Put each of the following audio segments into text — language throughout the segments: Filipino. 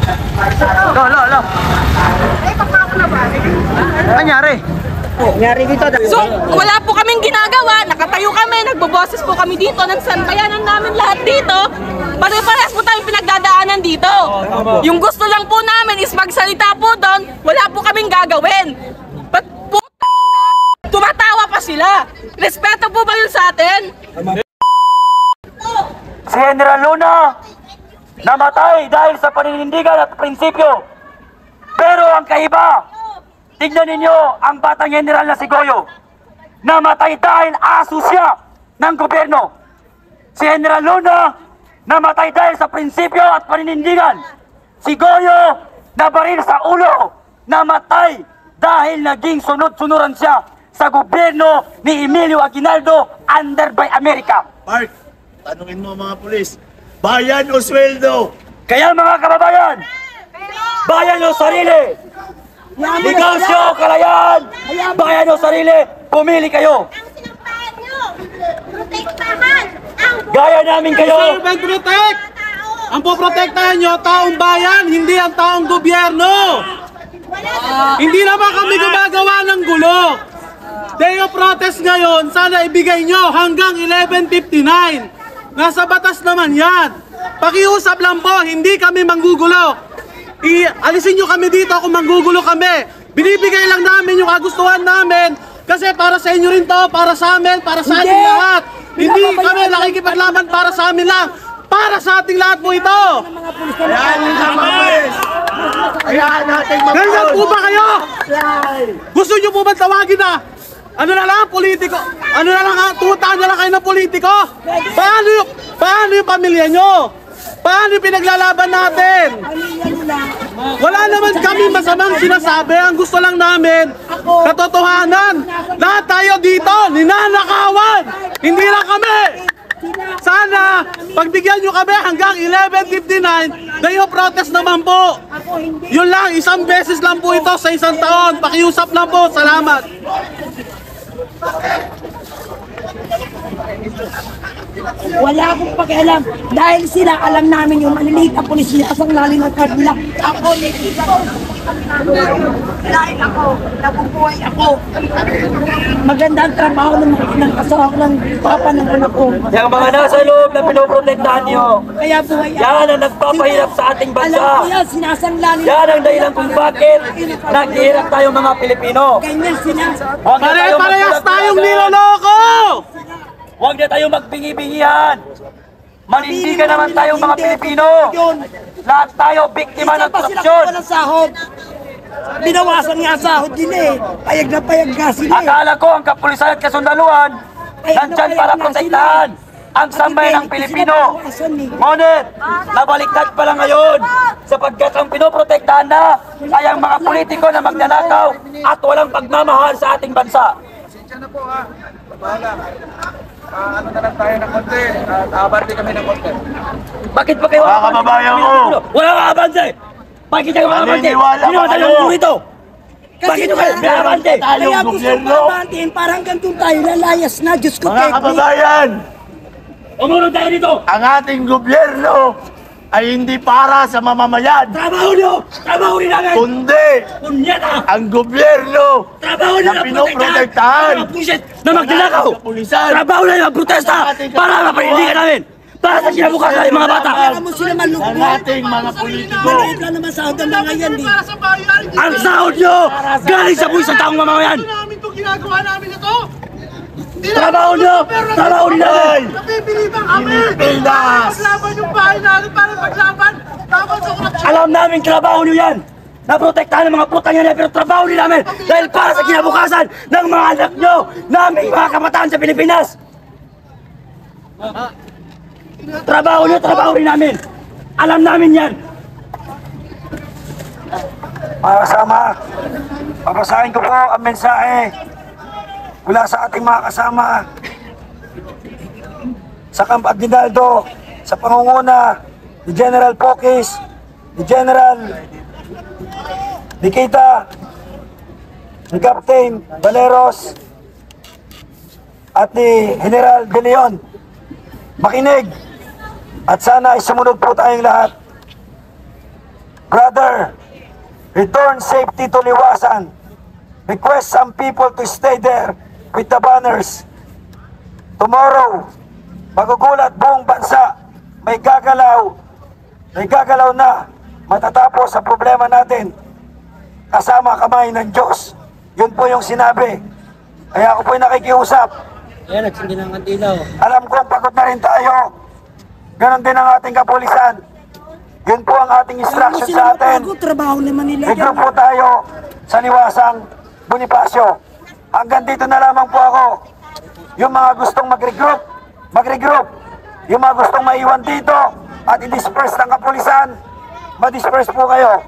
Lo. Anyari? Anyari dito. So, wala po kaming ginagawa. Nakatayo kami, nagboboses po kami dito. Nagsanbayanan namin lahat dito. Pare-parehas po tayong pinagdadaanan dito. Yung gusto lang po namin is magsalita po doon. Wala po kaming gagawin. But po, tumatawa pa sila. Respeto po ba yun sa atin? Si General Luna namatay dahil sa paninindigan at prinsipyo. Pero ang kaiba, tignan ninyo ang batang general na si Goyo. Namatay dahil aso siya ng gobyerno. Si General Luna namatay dahil sa prinsipyo at paninindigan. Si Goyo nabaril sa ulo. Namatay dahil naging sunod-sunuran siya sa gobyerno ni Emilio Aguinaldo under by America. Mark, tanungin mo mga pulis, bayan o sweldo? Kaya mga kababayan, bayan o sarili, negosyo o kalayaan, bayan o sarili, pumili kayo. Ang sinampahan nyo, protektahan ang Gaya namin kayo. Mag-protect! Ang poprotektahan nyo, taong bayan, hindi ang taong gobyerno. Hindi naman kami gumagawa ng gulo. Day of protest ngayon, sana ibigay nyo hanggang 11:59. Nasa batas naman yan. Pakiusap lang po, hindi kami manggugulo. Alisin nyo kami dito kung manggugulo kami. Binibigay lang namin yung kagustuhan namin. Kasi para sa inyo rin to, para sa amin, para sa ating lahat. Hindi kami nakikipaglaban para sa amin lang. Para sa ating lahat po ito. Ayan ang mga pulis! Ayan natin mga Ganyan po pulis! ba kayo? Gusto nyo po ba tawagin na? Ano na lang, politiko? Ano na lang, tutaan na lang kayo ng politiko? Paano yung pamilya nyo? Paano yung pinaglalaban natin? Wala naman kami masamang sinasabi. Ang gusto lang namin, katotohanan. Lahat tayo dito, ninanakawan. Hindi lang kami. Sana, pagbigyan nyo kami hanggang 11:59, day of protest naman po. Yun lang, isang beses lang po ito sa isang taon. Pakiusap lang po, salamat. Wala akong pakialam dahil sila alam namin yung maliliit na pulis nila asang lalim ng card nila. Ako, nakita ko. Dahil ako, nabubuhay ako. Maganda ang trabaho ng asawa ko ng papa ng anak ko. Yung mga nasa loob na pinoprotektahan nyo, Kaya buhay ako. yan ang nagpapahirap sa ating bansa. Alam ko yan, sinasangla nila. Yan ang dahilan kung bakit naghihirap tayo mga Pilipino. Ganyan sila. Huwag na tayo Pare-parehas tayong niloloko! Huwag na tayo magbingi-bingihan. Manindigan naman tayong mga Pilipino. Lahat tayo biktima ng Isa pa sila korupsyon. kuha ng sahod. Binawasan nga sahod din eh. Payag na payag nga sila eh. Akala ko ang kapulisan at kasundaluhan nandyan para protektahan ang sambayan ng Pilipino. Ngunit, nabaliktad pala ngayon sapagkat ang pinoprotektahan na ay ang mga politiko na magnanakaw at walang pagmamahal sa ating bansa. Pasensya na po ha. Bahala. Ano na lang tayo ng konti. Abante kami ng konti. Bakit pa kayo? Mga kababayan ko! Wala ka abante! Bakit kayo mga abante? Naniniwala Sino ba ang kayo? talong rito? Bakit kayo may abante? Kaya Tayong gusto gobyerno. ko babantiin para hanggang doon tayo lalayas na. Diyos ko, Mga kababayan, Umunod tayo dito! ang ating gobyerno ay hindi para sa mamamayan, Trabaho nyo! Trabaho rin namin! kundi Punyeta! ang gobyerno Trabaho nyo na na pinoprotektahan mga pusit na magnanakaw! kapulisan. Trabaho na yung protesta para mapanindigan namin! Para sa kinabukasan ng mga bata! Kaya mo sila Ang malugmok. ating mga politiko. Maliit lang naman sahod ang mga yan eh. Ang sahod nyo galing sa buwis ng taong mamamayan! namin itong ginagawa namin ito? Trabaho nyo! Trabaho rin namin! Napibiliban kami! Pilipinas! Paglaban yung bahay namin para paglaban! Tapos sa korupsyon! Alam namin trabaho nyo yan! Naprotektahan ng mga putang yan pero trabaho rin namin dahil para sa kinabukasan ng mga anak nyo naming mga kabataan sa Pilipinas! Trabaho nyo, trabaho rin namin! Alam namin yan! Mga kasama, papasahin ko po ang mensahe mula sa ating mga kasama sa Camp Aguinaldo sa pangunguna ni General Pokis, ni General Nikita, ni Captain Valeros at ni General De Leon. Makinig at sana ay sumunod po tayong lahat. Brother, return safety to Liwasan. Request some people to stay there with the banners. Tomorrow, magugulat buong bansa, may gagalaw na matatapos sa problema natin kasama kamay ng Diyos. Yun po yung sinabi. Kaya ako po'y nakikiusap. Alam kong pagod na rin tayo. Ganon din ang ating kapulisan. Yun po ang ating instruction sa atin. Trabaho naman nila yan. Mag-group po tayo sa Liwasang Bonifacio. Hanggang dito na lamang po ako. Yung mga gustong mag-regroup. Yung mga gustong maiwan dito at i-disperse ng kapulisan, ma-disperse po kayo.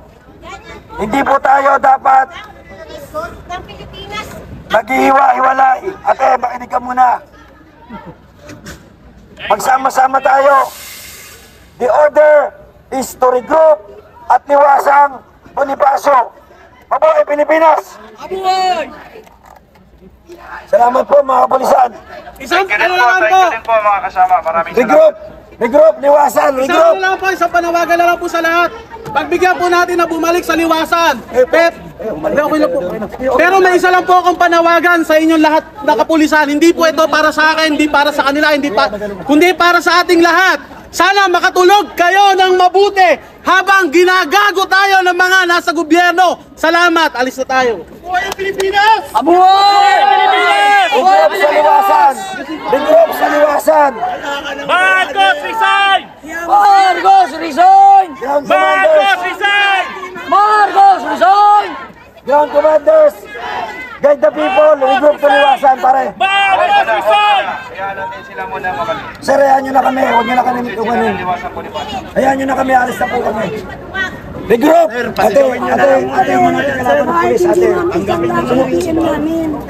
Hindi po tayo dapat ng Pilipinas. maghihiwa-hiwalay. Ate, makinig ka muna. Magsama-sama tayo. The order is to regroup at Liwasang Bonifacio. Mabuhay Pilipinas! Salamat po mga kapulisan. Isang Thank ano you lang po. din po mga kasama. Maraming Regroup! Regroup! Liwasan! Isang Regroup! ano lang po, isang panawagan na lang po sa lahat. Pagbigyan po natin na bumalik sa Liwasan. Pero may isa lang po akong panawagan sa inyong lahat na kapulisan. Hindi po ito para sa akin, hindi para sa kanila, kundi para sa ating lahat. Sana makatulog kayo ng mabuti habang ginagago tayo ng mga nasa gobyerno. Salamat, alis na tayo. Buhay ang Pilipinas! Abuhay! Regroup sa Liwasan! Regroup sa Liwasan! Marcos resign! Marcos resign! Ground Marcos Commanders! resign! Marcos resign! Ground Commanders! Guide the people! Regroup sa Liwasan, pare! Marcos resign! Kaya natin sila muna mabalik. Sir, hayaan nyo na kami. Huwag nyo na kami tumanin. Liwasan po ni Pastor. Hayaan nyo na kami. Alis na po kami. Regroup! Ate, yung natin kalaban ng pulis, ate.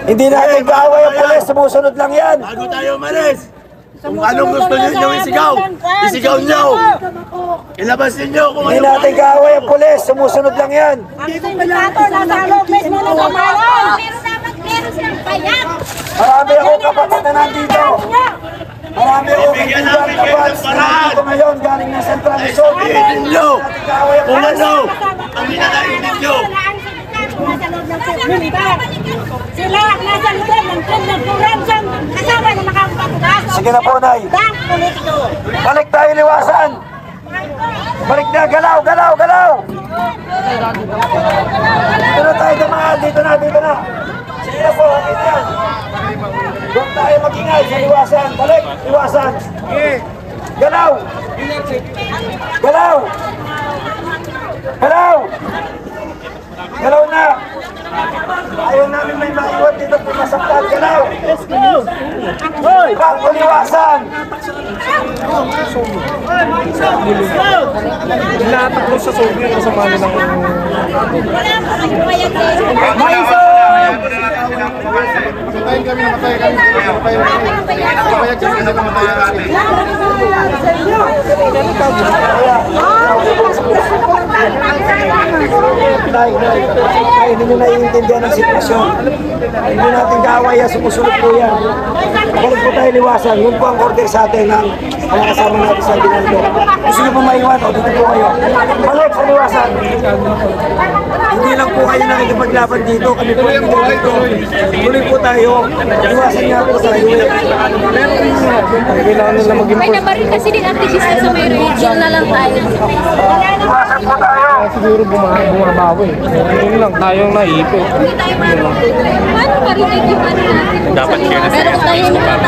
Hindi natin kaaway ang pulis. Sumusunod lang yan. Bago tayo umalis, kung anong gusto ninyo isigaw, isigaw nyo. Ilabas ninyo kung Hindi ano. natin kaaway ang pulis. Sumusunod lang yan. Nasa loob mismo ng kamalan. Pero dapat meron silang payak. Marami akong kapatid na nandito. Marami akong kaibigan kapatid na nandito ngayon galing ng Central Luzon. Sabihin ninyo kung ano ang ninanain ninyo. Nasa loob ng militar. Sila ang nasa loob ng corruption. Kasama na makakapatugas. Sige na po, Nay. Bank politiko. Balik tayo Liwasan. Balik na. Galaw, galaw, galaw. Dito na tayo dumaan. Dito na. Sige na po. Okay na yan. Doon tayo mag-ingay sa Liwasan. Balik, Liwasan. Galaw. Galaw. Galaw. Galaw na. Ayaw namin may maiwan dito kung masaktan. Galaw. Let's go. Bangko Liwasan. Latakbo sa Soviet sa mga ng Wala pa kayong payak eh. Patayin kami na patayin kami. Patayin kami na patayin kami. Ay, hindi nyo naiintindihan ang sitwasyon. Hindi natin kaaway yan, sumusunod po yan. Balik po tayo Liwasan. Yun po ang order sa atin ng mga kasama natin sa Binaldo. Gusto nyo po maiwan, o dito po kayo. Balik sa Liwasan. Hindi lang po kayo nakikipaglaban dito. Kami po yung dito. Tuloy po tayo. Liwasan nga po tayo. May nabaril kasi din aktivista sa may region na lang tayo. Liwasan po tayo. Siguro bumabawi. Yun lang tayong naipit. Hindi tayo marunong. Paano marinig yung ano natin? Dapat siya na pero kung tayo hindi tayo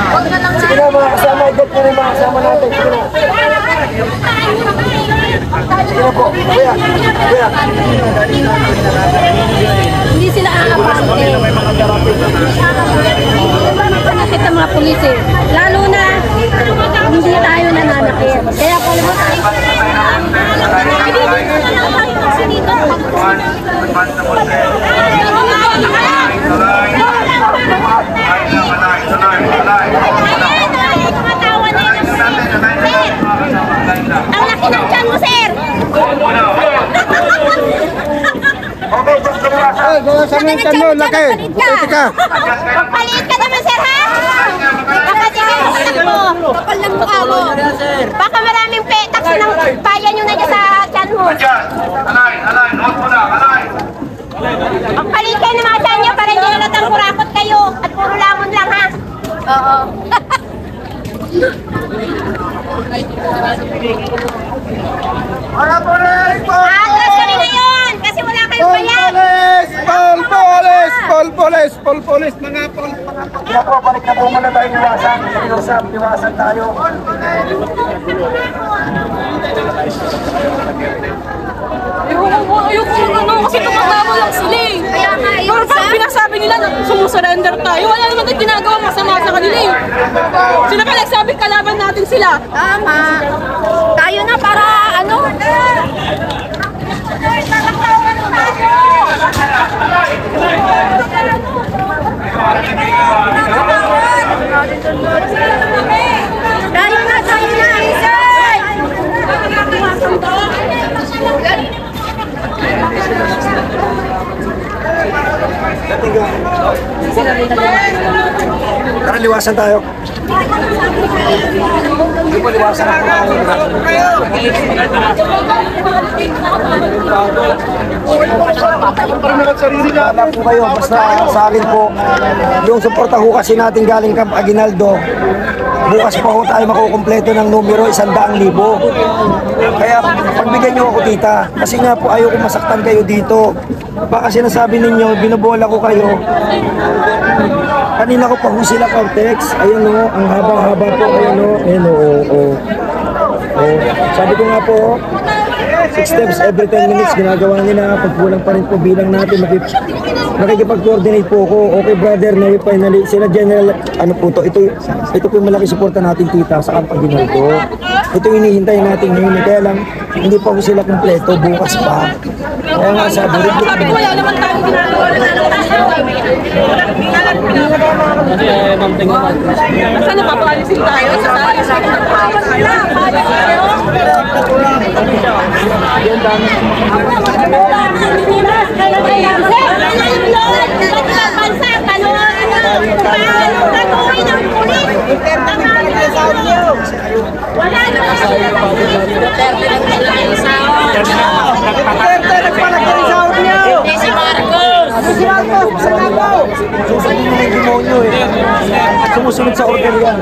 huwag na lang Sige na mga kasama. Igat nyo rin mga kasama natin. Sige na. Sige na po. Kuya. Kuya. hindi sila aapante. Nakakit ang mga pulis eh. Lalo na hindi tayo nananakit. Kaya kung mo tayo Ang laki ng tiyan mo, sir! Okay, just Liwasan. Saan yung tiyan mo? Laki. Magpalit ka naman, sir, ha? Kapag sige, Kapal ng mukha mo. Baka maraming petak ng bayan nyo na dyan sa tiyan mo. Alay, huwag mo na, alay. Magpalit kayo ng mga tiyan nyo para hindi nalatang kurakot kayo. At puro lamon lang ha. Oo. Atras kami ngayon kasi wala kayong bayan. Polpolis, mga pol. Kaya po, balik na po muna tayo liwasan. Liwasan tayo. Ayoko kasi tumatama lang sila eh. Pero pag pinasabi nila na sumusurrender tayo, wala naman tayong ginagawang masama sa kanila eh. Sila pa nagsabing kalaban natin sila. Tama. Tayo na para ano? Tayo na, Isay! Tara, liwasan tayo. Hindi po liwasan ako. Wala po kayo, basta sa akin po, yung suporta ho kasi natin galing Camp Aguinaldo, bukas pa ho tayo makukumpleto ng numero 100,000. Kaya pagbigyan nyo ako, tita, kasi nga po ayaw ko masaktan kayo dito. Baka sinasabi ninyo, binobola ko kayo. Kanina ko pa ho sila Cortex. Ayun o, ang haba-haba po. Ayun o, ayun o. Sabi ko nga po, 6 steps every 10 minutes ginagawa nila. Pag kulang pa rin po bilang natin, makikipag-coordinate po ako. Okay brother, na finally, sila general, ano po to, ito po yung malaki suporta natin, tita, sa Camp Aguinaldo. Ito yung hinihintay natin ngayon. Kaya lang, hindi pa po sila kumpleto, bukas pa. Kaya nga sabi ko wala naman tayong ginagawa na sana papalisin tayo sa sumusunod sa order yan.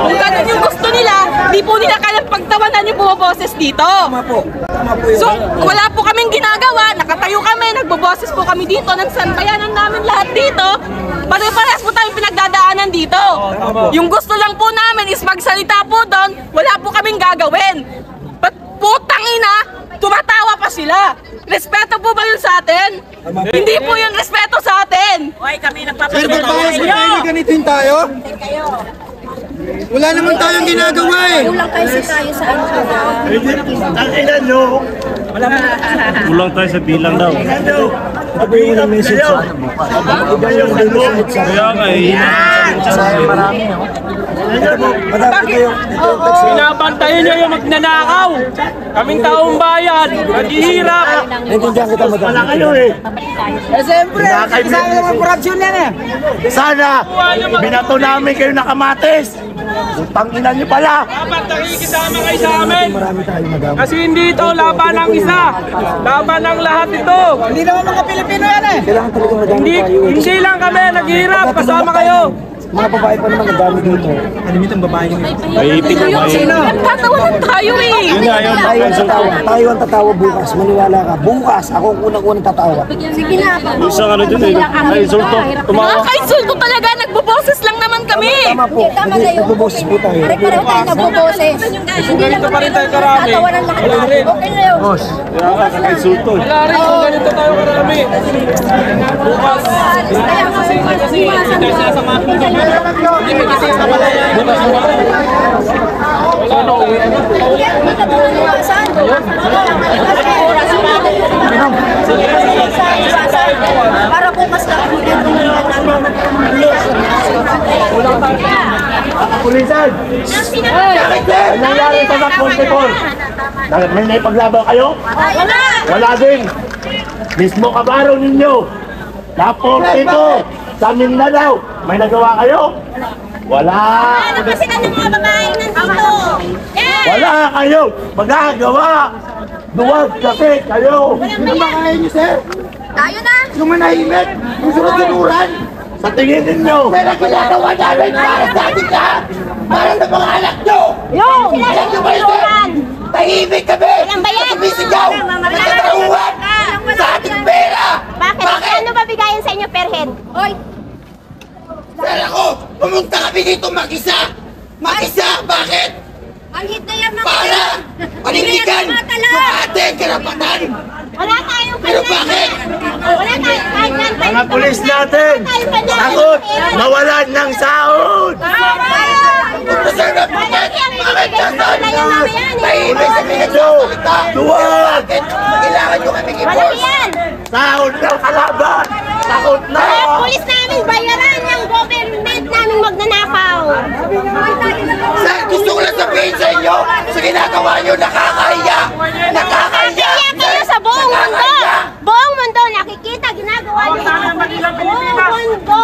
Kung ganun yung gusto nila, di po nila kayang pagtawanan yung bumaboses dito. So, wala po kaming ginagawa, nakatayo kami, nagboboses po kami dito, nagsanbayanan namin lahat dito. Pare-parehas po tayong pinagdadaanan dito. Yung gusto lang po namin is magsalita po doon, wala po kaming gagawin. But putang ina, tumatawa pa sila. Respeto po ba yun sa atin? Hindi po yung respeto sa atin. Hoy, kami Sir, nagpapagawa ba't tayo ganituin tayo? Wala naman tayong ginagawa eh. Kulang tayo sa ano. Tanginan nyo. Kulang tayo sa bilang daw. Ako yung unang message sa ano mo. Iba yung message sa Kaya nga sayang marami. Madami kayo. Pinabantayan nyo yung magnanakaw. Kaming taong bayan, naghihirap. Naintindihan kita, madami. Wala kayo eh. Siyempre, kasama naman korupsyon yan eh. Sana, binato namin kayo nakamatis. Tanginan nyo pala. Dapat nakikisama kayo sa amin. Marami tayo, madami. Kasi hindi ito laban ng isa. Laban ng lahat ito. Hindi naman mga Pilipino yan eh. Kailangan talaga madami Hindi, tayo. hindi lang kami naghihirap. Kasama kayo. Mga babae pa naman madami dito. Kalimitang babae nyo. Nagtatawanan tayo eh. Tayo ang tatawa. Tayo ang tatawa bukas. Maniwala ka. Bukas, ako ang unang-unang tatawa. Sige na, Isang ano dun eh. Ay, sulto. Nakakainsulto talaga, nagboboses lang naman kami. Tama po. Tama Hindi, kayo. nagbuboses po tayo. Pare-pareho tayo nagboboses. Hindi lang pa rin tayo karami. tatawanan lahat natin. Okay na yun. Kaya nga, nakainsulto. Wala rin kung ganito tayo karami. Bukas. Kasi hindi tayo sila sa mga para bukas lang. Pulisan! Ano nangyari sa Mac 44? May naipaglaban kayo? Wala! Wala din. Mismo kabaro ninyo. Naporte ko sa Mindanao. May nagawa kayo? Wala. Ano kasi ng mga babae nandito? Yan! Wala kayo magagawa. Duwag kasi kayo. Sino ba kaya niyo, sir? Tayo na! Yung manahimik, yung sunod-sunuran. Sa tingin ninyo, pero ginagawa namin para sa atin ka. Para sa mga anak nyo. Yung! Alam nyo ba ito? Tahimik kami. Walang bayad! Sumisigaw. Nagtatauhan sa ating pera. Bakit? Ano ba bigayan sa inyo per head? Oy! Sir ako, pumunta kami dito mag-isa. Mag-isa, bakit? Ang hit na yan mga Para panindigan yung ating karapatan. Wala tayong Pero bakit? Wala tayong kahit Mga pulis natin, takot, mawalan ng sahod. Sir, bakit? Bakit nasan? Tahimik sa pinagsasalita. Duwag! Kailangan nyo kami Wala i-force. yan! Sahod ng kalaban! Takot na! Kaya pulis namin bayaran ng government namin magnanakaw. Sir, gusto ko lang sabihin sa inyo, sa ginagawa nyo, nakakahiya! Nakakahiya! Kaya kayo sa buong mundo! Buong mundo nakikita ginagawa niyo mga pulis. Buong mundo!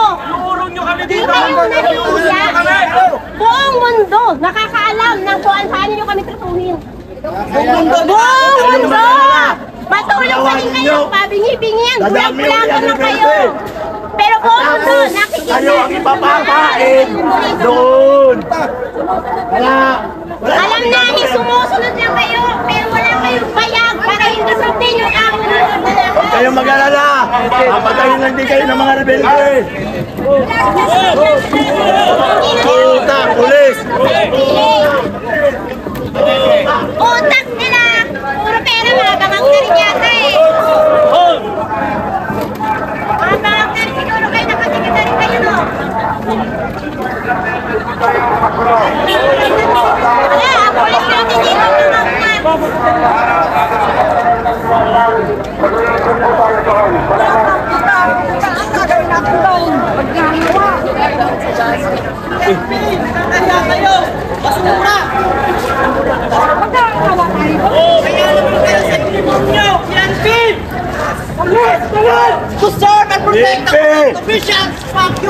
Di kayo nahihiya. Buong mundo nakakaalam ng kung paano nyo kami tratuhin. Buong mundo! Matulog pa rin kayo, pabingi-bingihan, bulag-bulagan na kayo. Pero buong mundo nakikita. Kayo ang ipapakain doon! Alam namin sumusunod lang kayo, pero wala kayong bayag para hindi sundin yung amo ng magnanakaw. Huwag kayong mag-alala! Papatayin lang din kayo ng mga rebelde! Puta, pulis! Utak nila! Puro pera, mga bangang na rin yata eh. Mga bangang na rin siguro kayo, nakatingin na rin kayo, no? Wala, ang pulis natin dito mga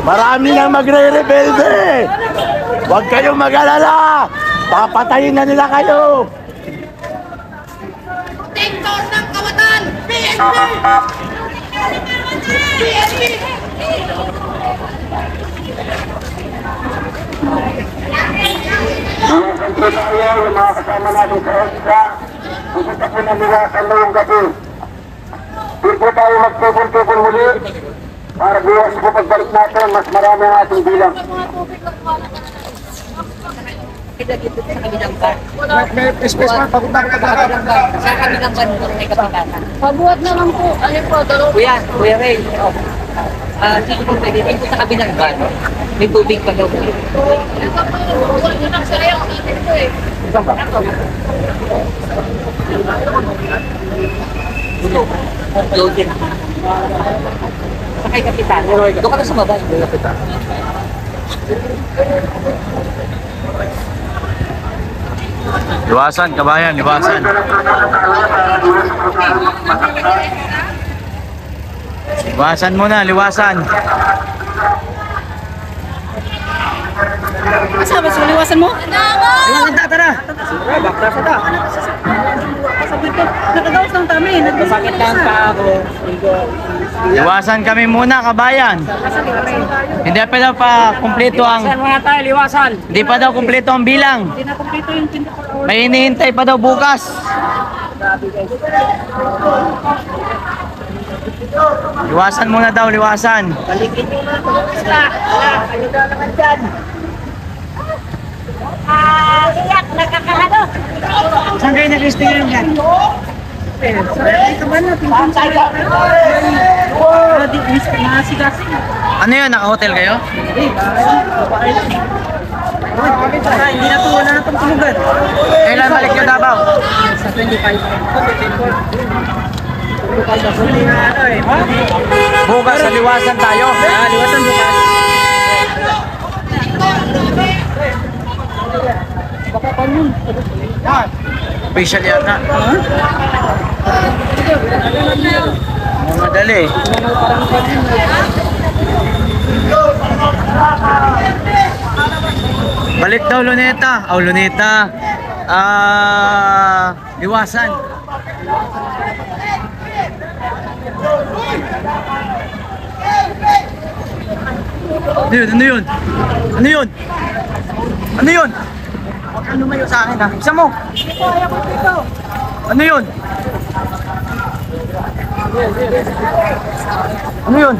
Marami nang magre-rebelde! Huwag kayong mag-alala! Papatayin na nila kayo! Tektor ng kawatan! PNP! PNP! Siyempre tayo, yung mga kasama natin sa EDSA, pupunta po na nila sa ngayong gabi. Di po tayo magtubol-tubol muli para buwas po pagbalik natin, mas marami ang ating bilang. May space pa, papunta ka Sa kabilang bando may kapitana. Pabuhat na lang po. Ano po? Kuya Ray. Sige po pwede. Dito sa kabilang bando. May tubig pa daw. Loaded. Sakay kapitan. Doon ka na sumabay. Liwasan, kabayan, liwasan. Liwasan muna, liwasan. Kasama sa liwasan mo? Liwasan ta, tara. Bakta sa ta. Sabi ko, nakagawas lang kami. Nagbasakit lang pa ako. Liwasan kami muna, kabayan. Hindi pa daw pa kumpleto ang... Liwasan muna tayo, liwasan. Hindi pa daw kumpleto ang bilang. Hindi na kumpleto yung 24 hours. May hinihintay pa daw bukas. Liwasan muna daw, liwasan. Balikin nyo na ito. Sila, kayo daw naman dyan. Iyak, nakakahado. Saan kayo nag-istingan dyan? Ano yun, naka-hotel kayo? Hindi na ito, wala na itong tulugan. Kailan balik nyo Davao? Sa 25. Bukas sa liwasan tayo. Liwasan bukas. Official yata. Madali. Balik daw Luneta. Luneta. Liwasan. Ano yun? Ano yun? Ano yun? Ano yun? Huwag kang lumayo sa akin ha. Isa mo. Ano yun? Ano yun?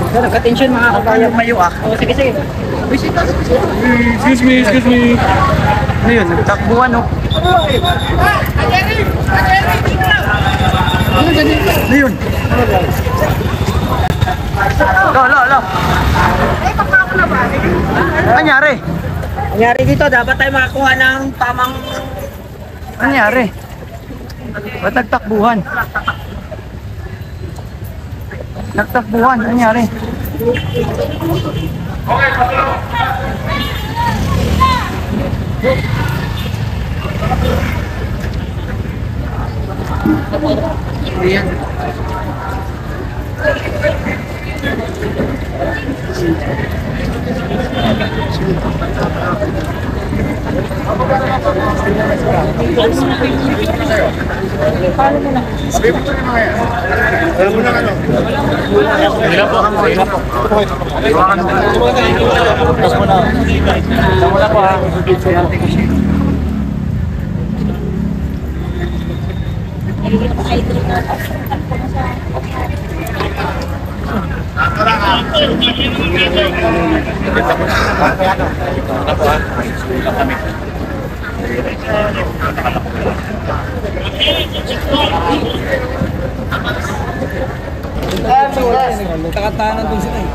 Nagka-tension mga kabayang mayo ah. Sige, sige. Excuse me, excuse me. Ano yun? Nagtakbuhan oh. Ano yun? Lo. Anyari? Nangyari dito, dapat tayo makakuha ng tamang... Anyari? Ba't nagtakbuhan? Nagtakbuhan, anyari? Okay, patulong. Ayan.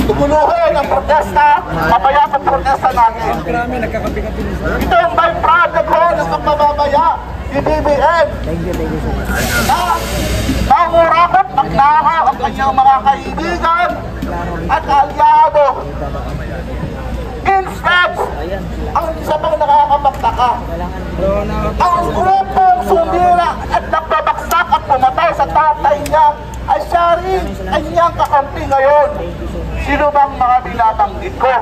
Tumunuhin ang protesta, mapayapang protesta natin. Ito yung byproduct ko ng pagmamamaya si BBM na nangurakot magnakaw ang kanyang mga kaibigan at aliado. Instead, ang isa pang nakakapagtaka, ang grupong sumira at nagbabaksak at pumatay sa tatay niya ay siya rin kanyang kakampi ngayon. Sino bang mga binabanggit ko?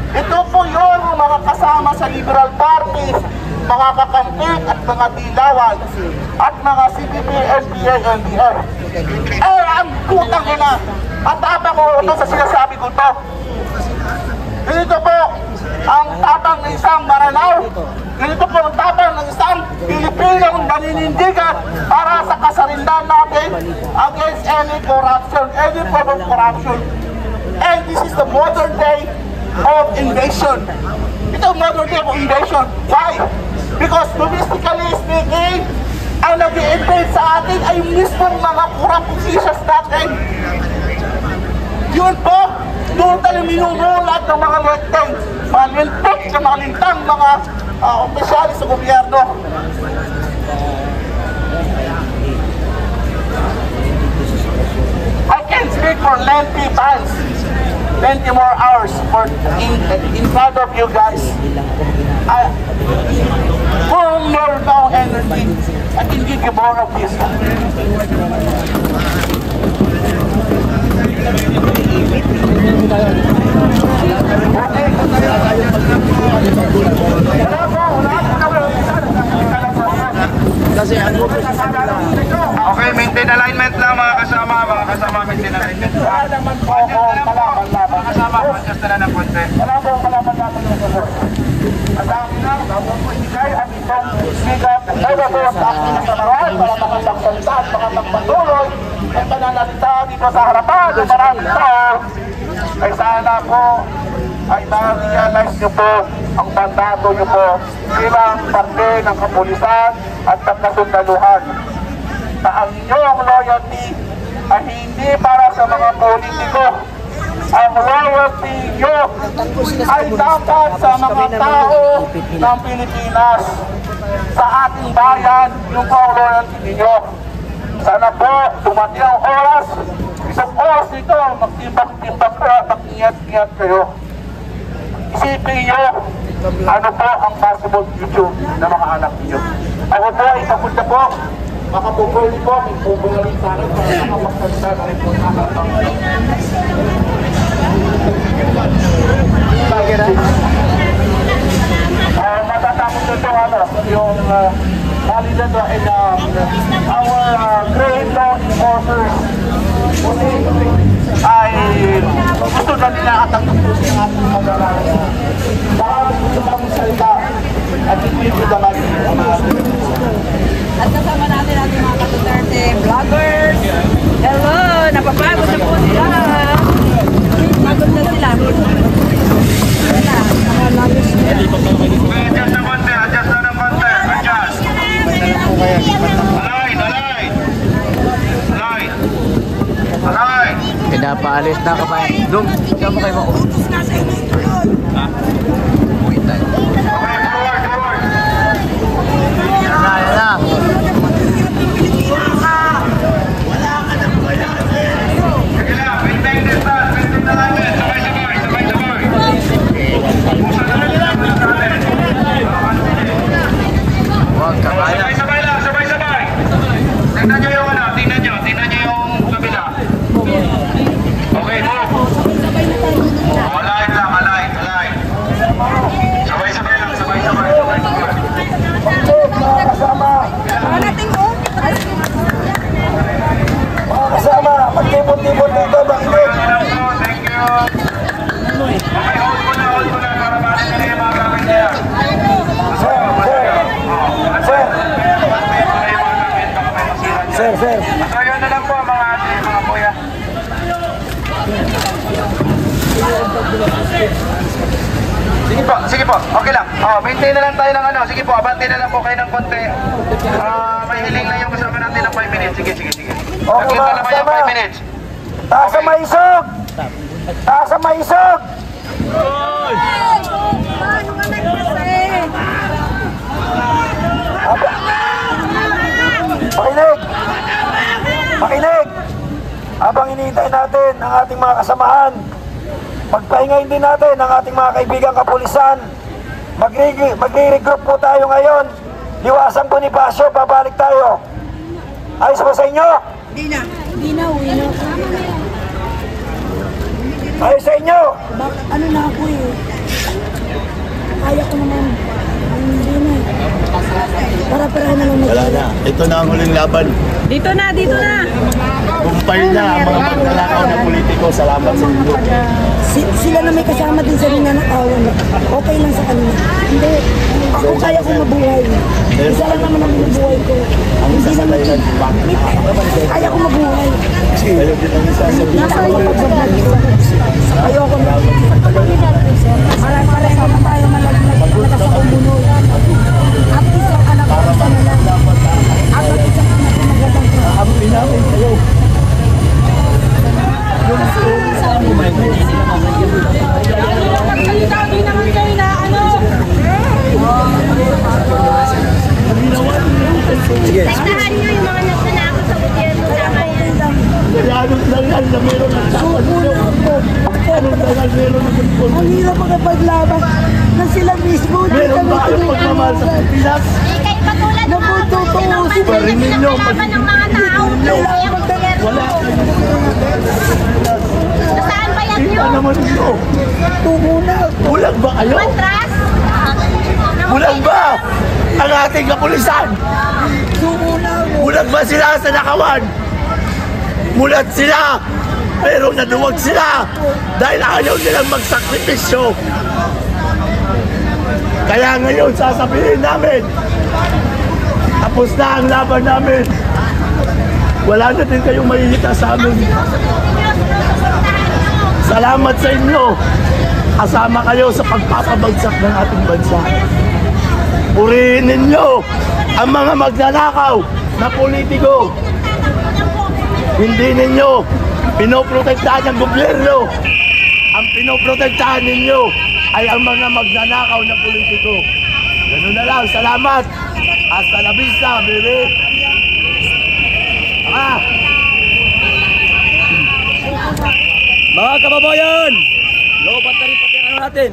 Ito po yun mga kasama sa Liberal Party, mga kakampi at mga dilawan at mga CPP, NPA, NDF. Eh, ang putang ina! At tapang ko ito sa sinasabi ko ito. Ganito po ang tapang ng isang Maranao. Ganito po ang tapang ng isang Pilipinong naninindigan para sa kasarindan natin against any corruption, any form of corruption. And this is the modern day of invasion. Ito ang modern day of invasion. Why? Because domestically speaking, ang nag-i-invade sa atin ay mismong mga corrupt officials natin. Yun po, doon tayo minumulat ng mga lintang, mga lintik na mga lintang, mga opisyalis sa gobyerno. I can speak for lengthy times, 20 more hours in front of you guys. Kung you're no energy, I can give you more of this. Okay, maintain alignment lang mga kasama, maintain alignment lang. Mga kasama, adjust na ng konti. Wala po ang kalaban natin yung sasar. Ang dami na, dapat po ibigay ang itong sigat. Kaya po ang aking nasamaran para makapagsalita at makapagpatuloy ang pananalita dito sa harapan ng maraming tao. Ay sana po ay ma-realize nyo po ang mandato nyo po bilang parte ng kapulisan at pagkasundaluhan. Na ang inyong loyalty ay hindi para sa mga politiko. Ang loyalty nyo ay dapat sa mga tao ng Pilipinas. Sa ating bayan, yung po ang loyalty ninyo. Sana po, dumating ang oras. Isang oras nito, magtimbang-timbang po at mag-ingat-ingat kayo. Isipin nyo, ano po ang possible future ng mga anak niyo. Ako po, ipagpunta po, makapupuli po, may pupuli sa akin para makapagsalita na rin po sa akin. matatapos ito yung Malidado and our great law enforcers ay gusto na nila at ang tutusin ng ating mag-aaral. Baka gusto kami salita at hindi naman At kasama natin ating mga Duterte vloggers. Hello! Napapagod na po sila. Pagod na sila. Adjust na konti, adjust na ng konti. Adjust. Align, align. Align. Align. Pinapaalis na kabayan. Dong, saan mo kayo makuha? Ha? Wait tayo. Yan na. wala ka nang bayanin. Sige lang, maintain distance. Maintain na natin. Sabay-sabay, sabay-sabay. Huwag kabayan. Sabay-sabay lang, sabay-sabay. Tingnan nyo yung ano, tingnan nyo yung kabila. Okay, move. Align lang, align, align. Sabay-sabay lang, sabay-sabay, sabay-sabay. Mga kasama, magtipon-tipon dito, bakit? Thank you. Okay, hold ko na para balik na yung mga gamit niya. Sir. So yun na lang po mga ate, mga kuya. Sige po, okay lang. Maintain na lang tayo ng ano. Sige po, abante na lang po kayo ng konti. May hiling lang yung kasama natin ng 5 minutes. Sige. Okay mga kasama. 5 minutes. Taas ang maisog! Taas ang maisog! Makinig! Habang hinihintay natin ang ating mga kasamahan, pagpahingayin din natin ang ating mga kaibigang kapulisan. Magre-regroup po tayo ngayon. Liwasang Bonifacio, babalik tayo. Ayos ba sa inyo? Hindi na, uwi na. Ayos sa inyo? Ano na ako eh. Kaya ko naman. Hindi na. Para-para na lang. Wala na. Ito na ang huling laban. Dito na. Kumpay na ang mga magnanakaw na politiko. Salamat sa inyo. Sila na may kasama din sa ninanakawan. Okay lang sa kanila. Hindi. Ako kaya ko mabuhay. Isa lang naman ang binubuhay ko. Hindi naman. Kaya ko mabuhay. Kayo din ang isa sa Nasa iyo pagbablog. Ayoko na. Para-para naman tayo malakas sa kumunod. At isang anak ko sa nalang. At isang anak ko magandang trabaho. Amin namin kayo. Sige. Tahan nyo yung mga nagnanakaw sa gobyerno tama yan. Halos lang yan na meron ng Ang hirap makapaglaban na sila mismo. Meron ba kayong pagmamahal sa Pilipinas? Kayo patulad ng mga pulis na pinaglaban ng mga tao. Wala. Saan ba yan nyo? Ano naman ito? Bulag ba kayo? Matras? Bulag ba ang ating kapulisan? Bulag ba sila sa nakawan? Mulat sila, pero naduwag sila dahil ayaw nilang magsakripisyo. Kaya ngayon sasabihin namin, tapos na ang laban namin. Wala na din kayong mahihita sa amin. Salamat sa inyo. Kasama kayo sa pagpapabagsak ng ating bansa. Purihin ninyo ang mga magnanakaw na politiko. Hindi ninyo pinoprotektahan ng gobyerno. Ang pinoprotektahan ninyo ay ang mga magnanakaw na politiko. Ganun na lang. Salamat. Hasta la vista, baby. Mga kababayan! Lobat na rin pati ang natin.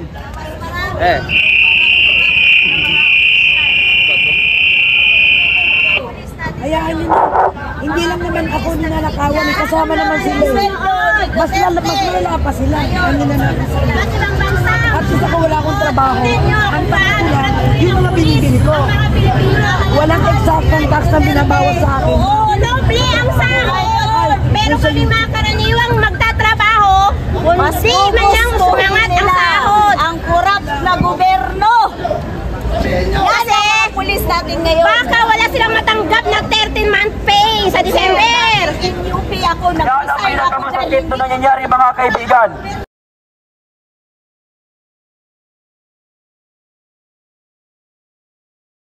Hayaan nyo na. Hindi lang naman ako ninanakawan. Kasama naman sila. Mas lala pa sila. Ang ninanakawan. At isa ko wala akong trabaho. Ang tax ko lang, yung mga binibili ko. Walang eksaktong tax na binabawas sa akin. Oo, noble ang sahod. Pero kami mga karaniwang magtatrabaho, hindi man lang sumangat ang sahod. Ang kurap na gobyerno. Kasi, pulis natin ngayon. Baka wala silang matanggap na 13-month pay sa December. In UP ako, Yan ang pinakamasakit na nangyayari mga kaibigan.